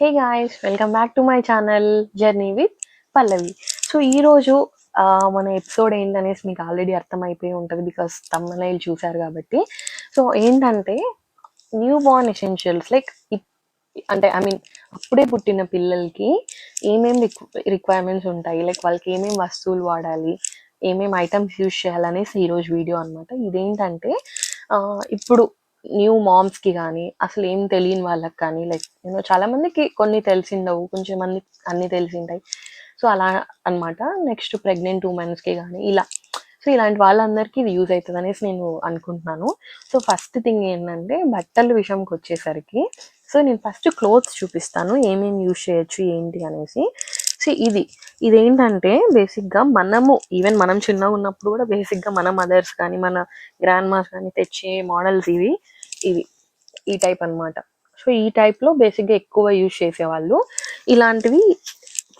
Hey guys, welcome back to my channel journey with Pallavi. So ఈరోజు మన episode ఏంటనేసి మీకు already అర్థమైపోయి ఉంటుంది, బికాస్ తమ్మనైల్ చూశారు కాబట్టి. సో ఏంటంటే న్యూ బార్న్ ఎసెన్షియల్స్, లైక్ అంటే ఐ మీన్ అప్పుడే పుట్టిన పిల్లలకి ఏమేమి రిక్వైర్మెంట్స్ ఉంటాయి, లైక్ వాళ్ళకి ఏమేమి వస్తువులు వాడాలి, ఏమేమి ఐటమ్స్ యూజ్ చేయాలనేసి ఈరోజు వీడియో అనమాట. ఇదేంటంటే ఇప్పుడు న్యూ మామ్స్ కి కానీ అసలు ఏం తెలియని వాళ్ళకి కానీ, లైక్ చాలా మందికి కొన్ని తెలిసిండవు, కొంచెం మంది అన్ని తెలిసింటాయి. సో అలా అనమాట. నెక్స్ట్ ప్రెగ్నెంట్ ఉమెన్స్ కి కానీ ఇలా, సో ఇలాంటి వాళ్ళందరికీ ఇది యూజ్ అవుతుంది అనేసి నేను అనుకుంటున్నాను. సో ఫస్ట్ థింగ్ ఏంటంటే బట్టల విషయంకి వచ్చేసరికి, సో నేను ఫస్ట్ క్లోత్స్ చూపిస్తాను ఏమేమి యూజ్ చేయొచ్చు ఏంటి అనేసి. సో ఇదేంటంటే బేసిక్గా మనము ఈవెన్ మనం చిన్నగా ఉన్నప్పుడు కూడా బేసిక్గా మన మదర్స్ కానీ మన గ్రాండ్ మాస్ కానీ తెచ్చే మోడల్స్ ఇవి ఈ టైప్ అనమాట. సో ఈ టైప్లో బేసిక్గా ఎక్కువ యూజ్ చేసేవాళ్ళు. ఇలాంటివి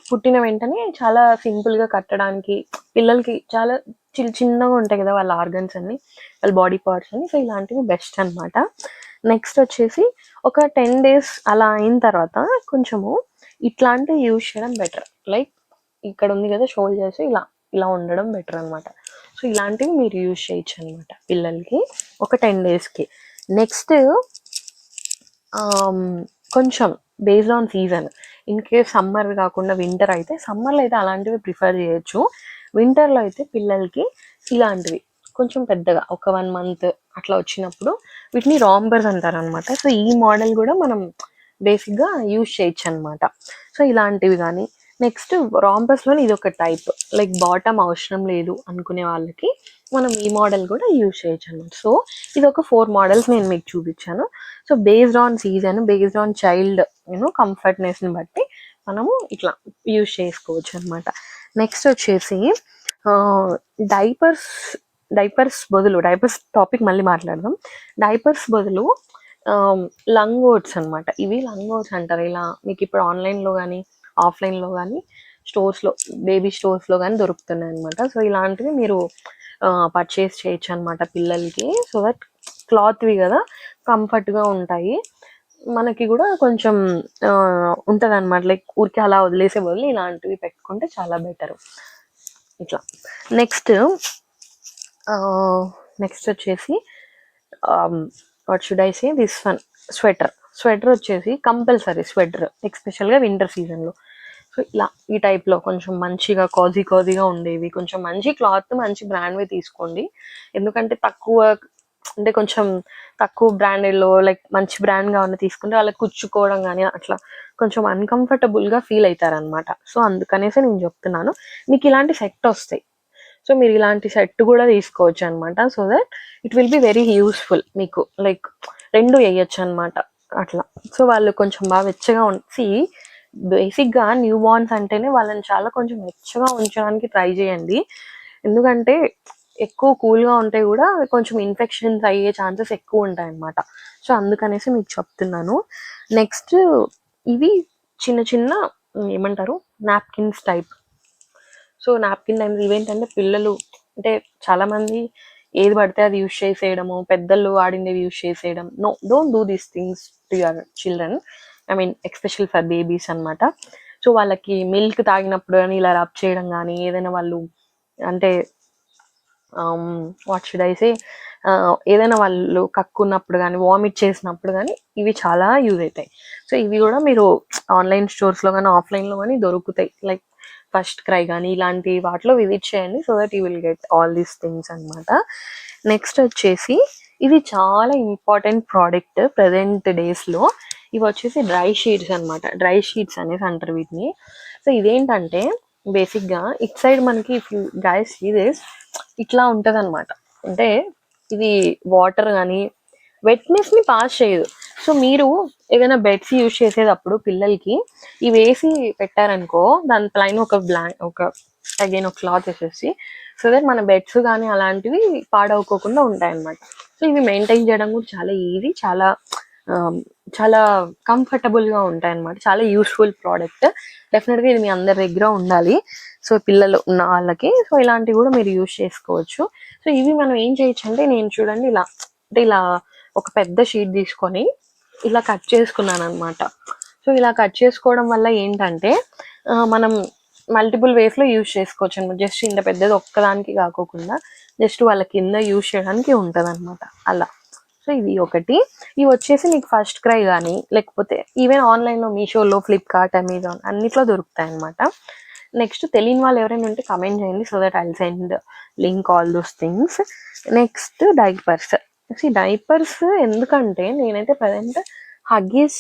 పుట్టిన వెంటనే చాలా సింపుల్గా కట్టడానికి, పిల్లలకి చాలా చిన్నగా ఉంటాయి కదా వాళ్ళ ఆర్గన్స్ అన్ని, వాళ్ళ బాడీ పార్ట్స్ అన్ని. సో ఇలాంటివి బెస్ట్ అనమాట. నెక్స్ట్ వచ్చేసి ఒక 10 days అలా అయిన తర్వాత కొంచెము ఇట్లాంటివి యూజ్ చేయడం బెటర్. లైక్ ఇక్కడ ఉంది కదా షోల్డర్స్, ఇలా ఇలా ఉండడం బెటర్ అనమాట. సో ఇలాంటివి మీరు యూజ్ చేయొచ్చు అనమాట పిల్లలకి ఒక 10 daysకి. నెక్స్ట్ కొంచెం based on season, in case summer కాకుండా వింటర్ అయితే, సమ్మర్లో అయితే అలాంటివి ప్రిఫర్ చేయొచ్చు. వింటర్లో అయితే పిల్లలకి ఇలాంటివి కొంచెం పెద్దగా ఒక 1 month అట్లా వచ్చినప్పుడు వీటిని రాంబర్స్ అంటారు అనమాట. సో ఈ మోడల్ కూడా మనం బేసిక్గా యూజ్ చేయొచ్చు అనమాట. సో ఇలాంటివి కానీ, నెక్స్ట్ రాంబర్స్లో ఇది ఒక టైప్, లైక్ బాటమ్ అవసరం లేదు అనుకునే వాళ్ళకి మనం ఈ మోడల్ కూడా యూజ్ చేయొచ్చు అనమాట. సో ఇది ఒక 4 models నేను మీకు చూపించాను. So based on season, based on child కంఫర్ట్నెస్ని బట్టి మనము ఇట్లా యూజ్ చేసుకోవచ్చు అనమాట. నెక్స్ట్ వచ్చేసి డైపర్స్ బదులు, డైపర్స్ టాపిక్ మళ్ళీ మాట్లాడదాం. డైపర్స్ బదులు లంగోట్స్ అనమాట. ఇవి లంగోట్స్ అంటారు. ఇలా మీకు ఇప్పుడు ఆన్లైన్లో కానీ ఆఫ్లైన్లో కానీ స్టోర్స్లో, బేబీ స్టోర్స్లో కానీ దొరుకుతున్నాయి అనమాట. సో ఇలాంటివి మీరు పర్చేస్ చేయొచ్చు అనమాట పిల్లలకి. సో దట్ క్లాత్వి కదా, కంఫర్ట్గా ఉంటాయి, మనకి కూడా కొంచెం ఉంటుంది అనమాట. లైక్ ఊరికి అలా వదిలేసే బదులు ఇలాంటివి పెట్టుకుంటే చాలా బెటర్. ఇట్లా నెక్స్ట్ వచ్చేసి what should I say, this one sweater వచ్చేసి కంపల్సరీ స్వెటర్, ఎస్పెషల్గా వింటర్ సీజన్లో. సో ఇలా ఈ టైప్లో కొంచెం మంచిగా కాజీగా ఉండేవి, కొంచెం మంచి క్లాత్, మంచి బ్రాండ్వి తీసుకోండి. ఎందుకంటే అంటే కొంచెం తక్కువ బ్రాండెడ్లో, లైక్ మంచి బ్రాండ్ కావాలి తీసుకుంటే వాళ్ళకి కుచ్చుకోవడం కానీ అట్లా కొంచెం అన్కంఫర్టబుల్గా ఫీల్ అవుతారనమాట. సో అందుకనేసి నేను చెప్తున్నాను, మీకు ఇలాంటి సెట్ వస్తాయి. సో మీరు ఇలాంటి సెట్ కూడా తీసుకోవచ్చు అనమాట. So that it will be very useful మీకు, లైక్ రెండు వేయచ్చు అనమాట అట్లా. సో వాళ్ళు కొంచెం బాగా వెచ్చగా బేసిక్గా న్యూ బార్న్స్ అంటేనే వాళ్ళని చాలా కొంచెం వెచ్చగా ఉంచడానికి ట్రై చేయండి. ఎందుకంటే ఎక్కువ కూల్గా ఉంటే కూడా కొంచెం ఇన్ఫెక్షన్స్ అయ్యే ఛాన్సెస్ ఎక్కువ ఉంటాయి అన్నమాట. సో అందుకనేసి మీకు చెప్తున్నాను. నెక్స్ట్ ఇవి చిన్న ఏమంటారు, napkins type. So napkin times ఇవేంటంటే పిల్లలు అంటే చాలామంది ఏది పడితే అది యూజ్ చేసేయడము, పెద్దలు ఆడిండేవి యూజ్ చేసేయడం. No, don't do these things to your children. I mean especial for babies అనమాట. సో వాళ్ళకి మిల్క్ తాగినప్పుడు కానీ ఇలా రబ్ చేయడం కానీ, ఏదైనా వాళ్ళు అంటే వాట్ షుడ్ ఐ సే, ఏదైనా వాళ్ళు కక్కున్నప్పుడు కానీ, వామిట్ చేసినప్పుడు కానీ ఇవి చాలా యూజ్ అవుతాయి. సో ఇవి కూడా మీరు ఆన్లైన్ స్టోర్స్లో కానీ ఆఫ్లైన్లో కానీ దొరుకుతాయి, లైక్ ఫస్ట్ క్రై కానీ ఇలాంటి వాటిలో విజిట్ చేయండి. So that you will get all these things అనమాట. నెక్స్ట్ వచ్చేసి ఇది చాలా ఇంపార్టెంట్ ప్రోడక్ట్ ప్రజెంట్ డేస్లో. ఇవి వచ్చేసి డ్రై షీట్స్ అనమాట. డ్రై షీట్స్ అనేసి అంటారు వీటిని. సో ఇదేంటంటే బేసిక్గా ఇట్ సైడ్ మనకి, if you guys see this, ఇట్లా ఉంటుంది అనమాట. అంటే ఇది వాటర్ కానీ వెట్నెస్ని పాస్ చేయదు. సో మీరు ఏదైనా బెడ్స్ యూజ్ చేసేటప్పుడు పిల్లలకి ఇవి వేసి పెట్టారనుకో, దాని పైన ఒక అగైన్ ఒక క్లాత్ వేసేసి, సో దట్ మన బెడ్స్ కానీ అలాంటివి పాడవుకోకుండా ఉంటాయన్నమాట. సో ఇవి మెయింటైన్ చేయడం కూడా చాలా ఈజీ, చాలా కంఫర్టబుల్గా ఉంటాయి అన్నమాట. చాలా యూస్ఫుల్ ప్రోడక్ట్. డెఫినెట్గా ఇది మీ అందరి దగ్గర ఉండాలి, సో పిల్లలు ఉన్న వాళ్ళకి. సో ఇలాంటివి కూడా మీరు యూజ్ చేసుకోవచ్చు. సో ఇవి మనం ఏం చేయొచ్చు అంటే, నేను చూడండి ఇలా ఒక పెద్ద షీట్ తీసుకొని ఇలా కట్ చేసుకున్నాను అనమాట. సో సో ఇలా కట్ చేసుకోవడం వల్ల ఏంటంటే మనం మల్టిపుల్ వేస్లో యూజ్ చేసుకోవచ్చు అనమాట. జస్ట్ ఇంత పెద్దది ఒక్కదానికి కాకోకుండా జస్ట్ వాళ్ళ కింద యూజ్ చేయడానికి ఉంటుంది అనమాట అలా. సో ఇది ఒకటి. ఇవి వచ్చేసి మీకు ఫస్ట్ క్రై కానీ లేకపోతే ఈవెన్ ఆన్లైన్లో మీషోలో, ఫ్లిప్కార్ట్, అమెజాన్ అన్నిట్లో దొరుకుతాయి అనమాట. నెక్స్ట్ తెలియని వాళ్ళు ఎవరైనా ఉంటే కమెంట్ చేయండి, so that I'll send link all those things. Next diapers. Diapers ఎందుకంటే నేనైతే ప్రజెంట్ హగ్గీస్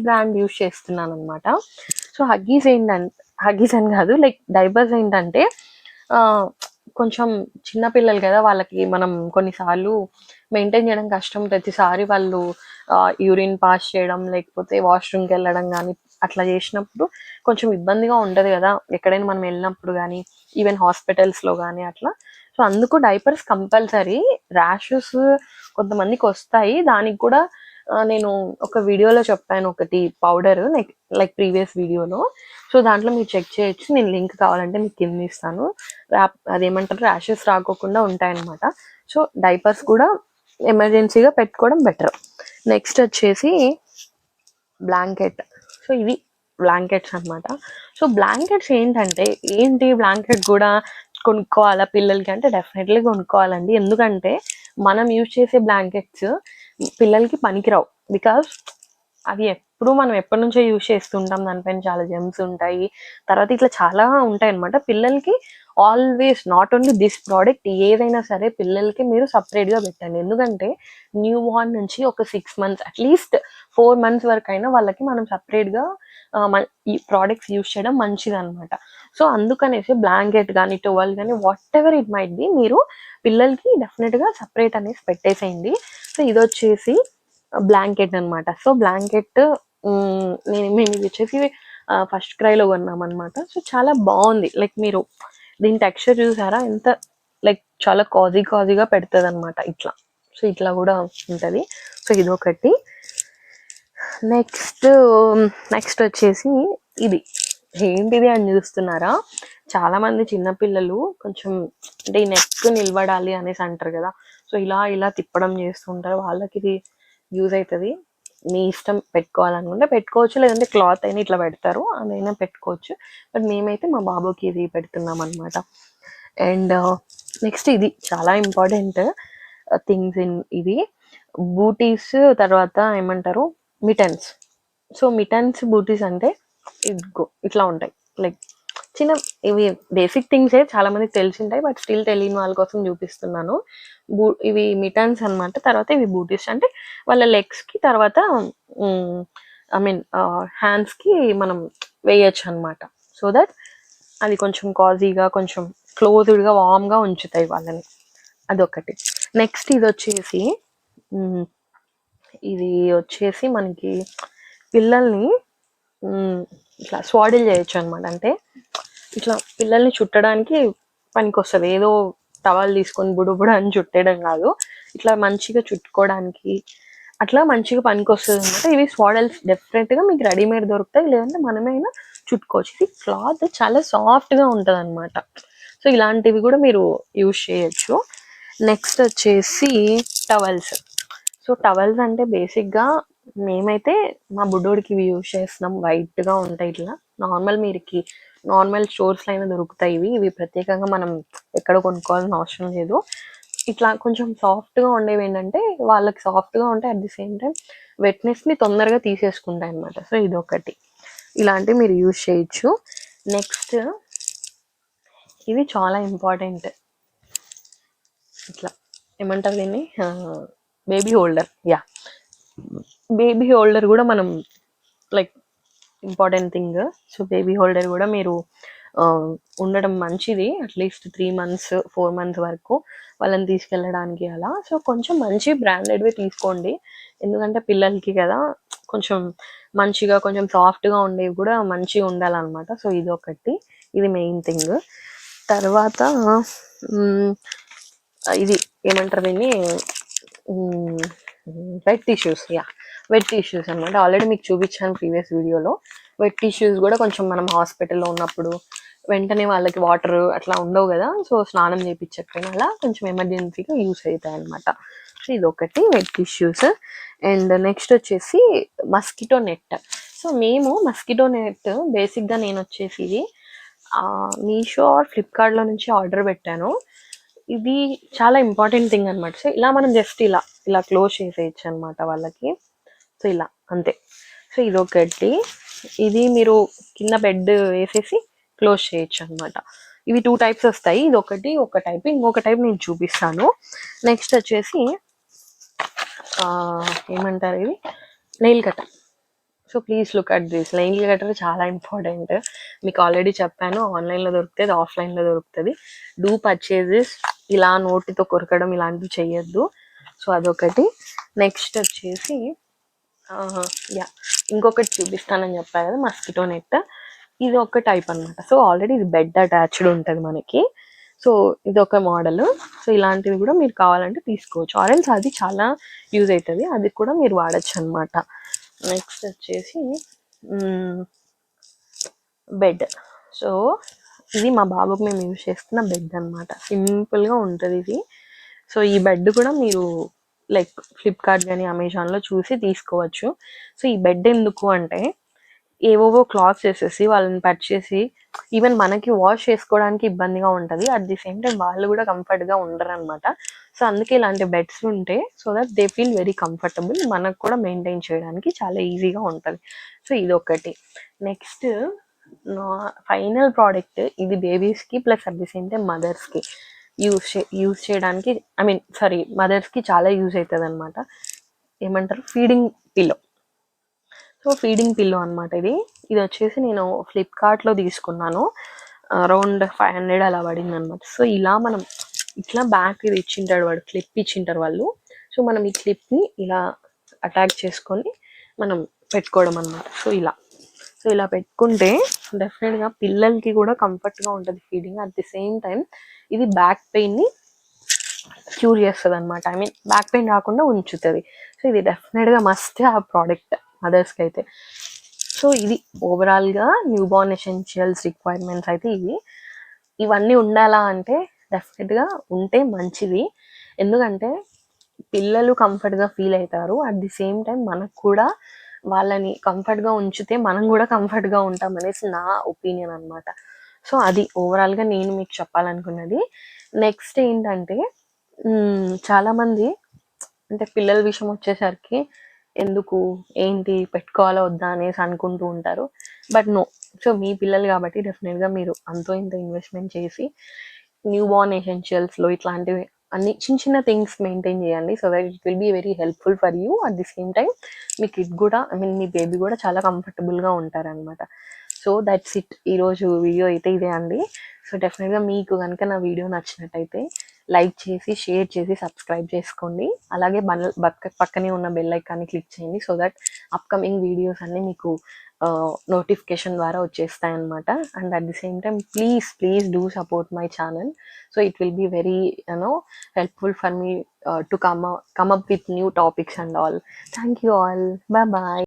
బ్రాండ్ యూజ్ చేస్తున్నాను అనమాట. సో హగ్గీస్ అని కాదు, లైక్ డైపర్స్ ఏంటంటే కొంచెం చిన్నపిల్లలు కదా, వాళ్ళకి మనం కొన్నిసార్లు మెయింటైన్ చేయడం కష్టం. ప్రతిసారి వాళ్ళు యూరిన్ పాస్ చేయడం లేకపోతే వాష్రూమ్కి వెళ్ళడం కానీ అట్లా చేసినప్పుడు కొంచెం ఇబ్బందిగా ఉంటుంది కదా ఎక్కడైనా మనం వెళ్ళినప్పుడు కానీ, ఈవెన్ హాస్పిటల్స్లో కానీ అట్లా. సో అందుకు డైపర్స్ కంపల్సరీ. ర్యాషెస్ కొంతమందికి వస్తాయి, దానికి కూడా నేను ఒక వీడియోలో చెప్పాను ఒకటి పౌడర్, లైక్ ప్రీవియస్ వీడియోలో. సో దాంట్లో మీరు చెక్ చేయొచ్చు, నేను లింక్ కావాలంటే మీకు కింద ఇస్తాను. అదేమంటారు, ర్యాషెస్ రాకోకుండా ఉంటాయన్నమాట. సో డైపర్స్ కూడా ఎమర్జెన్సీగా పెట్టుకోవడం బెటర్. నెక్స్ట్ వచ్చేసి బ్లాంకెట్. సో ఇవి బ్లాంకెట్స్ అనమాట. సో బ్లాంకెట్స్ ఏంటి బ్లాంకెట్ కూడా కొనుక్కోవాలా పిల్లలకి అంటే డెఫినెట్లీ కొనుక్కోవాలండి. ఎందుకంటే మనం యూజ్ చేసే బ్లాంకెట్స్ పిల్లలకి పనికిరావు. బికాస్ అవి మనం ఎప్పటి నుంచో యూజ్ చేస్తుంటాం, దానిపైన చాలా జెమ్స్ ఉంటాయి, తర్వాత ఇట్లా చాలా ఉంటాయి అనమాట. పిల్లలకి always not only this product, ఏదైనా సరే పిల్లలకి మీరు సపరేట్గా పెట్టండి. ఎందుకంటే న్యూ బార్న్ నుంచి ఒక 6 months అట్లీస్ట్ 4 months వరకు అయినా వాళ్ళకి మనం సపరేట్గా ఈ ప్రోడక్ట్స్ యూజ్ చేయడం మంచిది అనమాట. సో అందుకనేసి బ్లాంకెట్ కానీ టవల్ కానీ what ever it might be, మీరు పిల్లలకి డెఫినెట్గా సపరేట్ అనేసి పెట్టేసేయండి. సో ఇది వచ్చేసి బ్లాంకెట్ అనమాట. సో బ్లాంకెట్ మేము ఇది వచ్చేసి ఫస్ట్ క్రైలో కొన్నాం అనమాట. సో చాలా బాగుంది. లైక్ మీరు దీని టెక్స్చర్ చూసారా, ఎంత లైక్ చాలా కాజీగా పెడుతుంది అనమాట ఇట్లా. సో ఇట్లా కూడా ఉంటుంది. సో ఇదొకటి. నెక్స్ట్ వచ్చేసి ఇది ఏంటిది అని చూస్తున్నారా, చాలా మంది చిన్నపిల్లలు కొంచెం అంటే ఈ నెక్ నిలబడాలి అనేసి అంటారు కదా. సో ఇలా తిప్పడం చేస్తుంటారు, వాళ్ళకి ఇది యూజ్ అవుతుంది. మీ ఇష్టం, పెట్టుకోవాలనుకుంటే పెట్టుకోవచ్చు, లేదంటే క్లాత్ అయినా ఇట్లా పెడతారు అదైనా పెట్టుకోవచ్చు. బట్ మేమైతే మా బాబుకి ఇది పెడుతున్నాం అనమాట. అండ్ నెక్స్ట్ ఇది చాలా ఇంపార్టెంట్ థింగ్స్ ఇది బూటీస్, తర్వాత ఏమంటారు మిటన్స్. సో మిటన్స్ బూటీస్ అంటే ఇట్లా ఉంటాయి, లైక్ చిన్న ఇవి బేసిక్ థింగ్సే, చాలా మందికి తెలిసి ఉంటాయి, బట్ స్టిల్ తెలియని వాళ్ళ కోసం చూపిస్తున్నాను. ఇవి మిటన్స్ అనమాట. తర్వాత ఇవి బూటీస్ అంటే వాళ్ళ లెగ్స్ కి, తర్వాత ఐ మీన్ హ్యాండ్స్ కి మనం వేయచ్చు అనమాట. సో దట్ అది కొంచెం కాజీగా, కొంచెం క్లోజ్డ్గా, వామ్గా ఉంచుతాయి వాళ్ళని. అదొకటి. నెక్స్ట్ ఇది వచ్చేసి మనకి పిల్లల్ని ఇట్లా స్వాడిల్ చేయొచ్చు అనమాట. అంటే ఇట్లా పిల్లల్ని చుట్టడానికి పనికి వస్తుంది. ఏదో టవల్ తీసుకొని బుడ అని చుట్టేయడం కాదు, ఇట్లా మంచిగా చుట్టుకోవడానికి అట్లా మంచిగా పనికి వస్తుంది అనమాట. ఇవి స్వాడల్స్ డెఫినెట్గా మీకు రెడీమేడ్ దొరుకుతాయి, లేదంటే మనమైనా చుట్టుకోవచ్చు. ఇది క్లాత్ చాలా సాఫ్ట్గా ఉంటుంది అనమాట. సో ఇలాంటివి కూడా మీరు యూజ్ చేయొచ్చు. నెక్స్ట్ వచ్చేసి టవల్స్. సో టవల్స్ అంటే బేసిక్గా మేమైతే మా బుడ్డోడికి ఇవి యూజ్ చేస్తున్నాం. వైట్గా ఉంటాయి, ఇట్లా నార్మల్ స్టోర్స్లో అయినా దొరుకుతాయి ఇవి ప్రత్యేకంగా మనం ఎక్కడ కొనుక్కోవాల్సిన అవసరం లేదు. ఇట్లా కొంచెం సాఫ్ట్గా ఉండేవి ఏంటంటే వాళ్ళకి సాఫ్ట్గా ఉంటాయి, అట్ ది సేమ్ టైం వెట్నెస్ని తొందరగా తీసేసుకుంటాయి అనమాట. సో ఇదొకటి, ఇలాంటివి మీరు యూజ్ చేయొచ్చు. నెక్స్ట్ ఇది చాలా ఇంపార్టెంట్, ఇట్లా ఏమంటారు దీన్ని, బేబీ హోల్డర్. బేబీ హోల్డర్ కూడా మనం like important thing. So baby holder కూడా మీరు ఉండడం మంచిది, అట్లీస్ట్ 3 months 4 months వరకు వాళ్ళని తీసుకెళ్ళడానికి అలా. సో కొంచెం మంచి బ్రాండెడ్వి తీసుకోండి, ఎందుకంటే పిల్లలకి కదా కొంచెం మంచిగా, కొంచెం సాఫ్ట్గా ఉండేవి కూడా మంచిగా ఉండాలన్నమాట. సో ఇది ఒకటి, ఇది మెయిన్ థింగ్. తర్వాత ఇది ఏమంటారు దీన్ని, వెట్ టిష్యూస్ అనమాట. ఆల్రెడీ మీకు చూపించాను ప్రీవియస్ వీడియోలో. వెట్ టిష్యూస్ కూడా కొంచెం మనం హాస్పిటల్లో ఉన్నప్పుడు వెంటనే వాళ్ళకి వాటర్ అట్లా ఉండవు కదా, సో స్నానం చేయించకపోయినా అలా కొంచెం ఎమర్జెన్సీగా యూస్ అవుతాయి అనమాట. సో ఇది ఒకటి, వెట్ టిష్యూస్. అండ్ నెక్స్ట్ వచ్చేసి మస్కిటో నెట్. సో మేము మస్కిటో నెట్ బేసిక్గా నేను వచ్చేసి ఇది మీషో ఆర్ ఫ్లిప్కార్ట్లో నుంచి ఆర్డర్ పెట్టాను. ఇది చాలా ఇంపార్టెంట్ థింగ్ అనమాట. సో ఇలా మనం జస్ట్ ఇలా ఇలా క్లోజ్ చేసేయచ్చు అనమాట వాళ్ళకి. సో ఇలా అంతే. సో ఇదొకటి, ఇది మీరు కింద బెడ్ వేసేసి క్లోజ్ చేయొచ్చు అనమాట. ఇవి 2 టైప్స్ వస్తాయి, ఇది ఒకటి ఒక టైప్, ఇంకొక టైప్ నేను చూపిస్తాను. నెక్స్ట్ వచ్చేసి ఏమంటారు ఇది, nail cutter. So please look at this. Nail cutter చాలా ఇంపార్టెంట్. మీకు ఆల్రెడీ చెప్పాను, ఆన్లైన్లో దొరుకుతుంది, ఆఫ్లైన్లో దొరుకుతుంది. Do purchases. ఇలా నోటితో కొరకడం ఇలాంటివి చెయ్యొద్దు. సో అదొకటి. నెక్స్ట్ వచ్చేసి ఇంకొకటి చూపిస్తానని చెప్పా కదా, మస్కిటో నెట్. ఇది ఒక టైప్ అనమాట. సో ఆల్రెడీ ఇది బెడ్ అటాచ్డ్ ఉంటుంది మనకి. సో ఇది ఒక మోడల్. సో ఇలాంటివి కూడా మీరు కావాలంటే తీసుకోవచ్చు. ఆరెంజ్ అది చాలా యూజ్ అవుతుంది, అది కూడా మీరు వాడచ్చు అనమాట. నెక్స్ట్ వచ్చేసి బెడ్. సో ఇది మా బాబుకి మేము యూజ్ చేస్తున్న బెడ్ అనమాట. సింపుల్గా ఉంటుంది ఇది. సో ఈ బెడ్ కూడా మీరు లైక్ ఫ్లిప్కార్ట్ కానీ అమెజాన్లో చూసి తీసుకోవచ్చు. సో ఈ బెడ్ ఎందుకు అంటే, ఏవోవో క్లాత్స్ వేసేసి వాళ్ళని పర్చేసి ఈవెన్ మనకి వాష్ చేసుకోవడానికి ఇబ్బందిగా ఉంటుంది, అట్ ది సేమ్ టైం వాళ్ళు కూడా కంఫర్ట్గా ఉండరు అనమాట. సో అందుకే ఇలాంటి బెడ్స్ ఉంటే so that they feel very comfortable, మనకు కూడా మెయింటైన్ చేయడానికి చాలా ఈజీగా ఉంటుంది. సో ఇది ఒకటి. నెక్స్ట్ ఫైనల్ ప్రోడక్ట్, ఇది బేబీస్కి plus at the same time మదర్స్కి యూజ్ చేయడానికి, ఐ మీన్ సారీ, మదర్స్కి చాలా యూజ్ అవుతుంది అనమాట. ఏమంటారు, feeding pillow. So feeding pillow అనమాట ఇది. ఇది వచ్చేసి నేను ఫ్లిప్కార్ట్లో తీసుకున్నాను, అరౌండ్ 500 అలా పడింది అనమాట. సో ఇలా మనం ఇట్లా బ్యాక్ ఇది ఇచ్చింటాడు వాడు, క్లిప్ ఇచ్చింటారు వాళ్ళు. సో మనం ఈ క్లిప్ని ఇలా అటాచ్ చేసుకొని మనం పెట్టుకోవడం అనమాట. సో ఇలా పెట్టుకుంటే డెఫినెట్గా పిల్లలకి కూడా కంఫర్ట్గా ఉంటుంది feeding. At the same time ఇది బ్యాక్ పెయిన్ని క్యూర్ చేస్తుంది అనమాట. ఐ మీన్ బ్యాక్ పెయిన్ రాకుండా ఉంచుతుంది. సో ఇది డెఫినెట్గా మస్ట్ ఆ ప్రోడక్ట్ మదర్స్కి అయితే. సో ఇది ఓవరాల్గా న్యూ బార్న్ ఎసెన్షియల్స్ రిక్వైర్మెంట్స్ అయితే ఇవన్నీ ఉండాలా అంటే డెఫినెట్గా ఉంటే మంచిది. ఎందుకంటే పిల్లలు కంఫర్ట్గా ఫీల్ అవుతారు, అట్ ది సేమ్ టైం మనకు కూడా వాళ్ళని కంఫర్ట్గా ఉంచితే మనం కూడా కంఫర్ట్గా ఉంటాం అనేసి నా ఒపీనియన్ అనమాట. సో అది ఓవరాల్గా నేను మీకు చెప్పాలనుకున్నది. నెక్స్ట్ ఏంటంటే చాలామంది అంటే పిల్లల విషయం వచ్చేసరికి ఎందుకు ఏంటి పెట్టుకోవాలా వద్దా అనేసి అనుకుంటూ ఉంటారు. బట్ నో, సో మీ పిల్లలు కాబట్టి డెఫినెట్గా మీరు అంతో ఇంత ఇన్వెస్ట్మెంట్ చేసి న్యూ బార్న్ ఎసెన్షియల్స్లో ఇట్లాంటివి అన్ని చిన్న చిన్న థింగ్స్ మెయింటైన్ చేయండి. So that it will be very helpful for you. At the same time మీ కిడ్ కూడా, ఐ మీన్ మీ బేబీ కూడా చాలా కంఫర్టబుల్గా ఉంటారనమాట. So that's it. ఈరోజు వీడియో అయితే ఇదే అండి. సో డెఫినెట్గా మీకు కనుక నా వీడియో నచ్చినట్టయితే లైక్ చేసి, షేర్ చేసి, సబ్స్క్రైబ్ చేసుకోండి. అలాగే పక్కనే ఉన్న బెల్ ఐకాన్ని క్లిక్ చేయండి. సో దట్ అప్కమింగ్ వీడియోస్ అన్నీ మీకు నోటిఫికేషన్ ద్వారా వచ్చేస్తాయన్నమాట. And at the same time please do support my channel. So it will be very helpful for me to come up with new topics and all. Thank you all. Bye bye.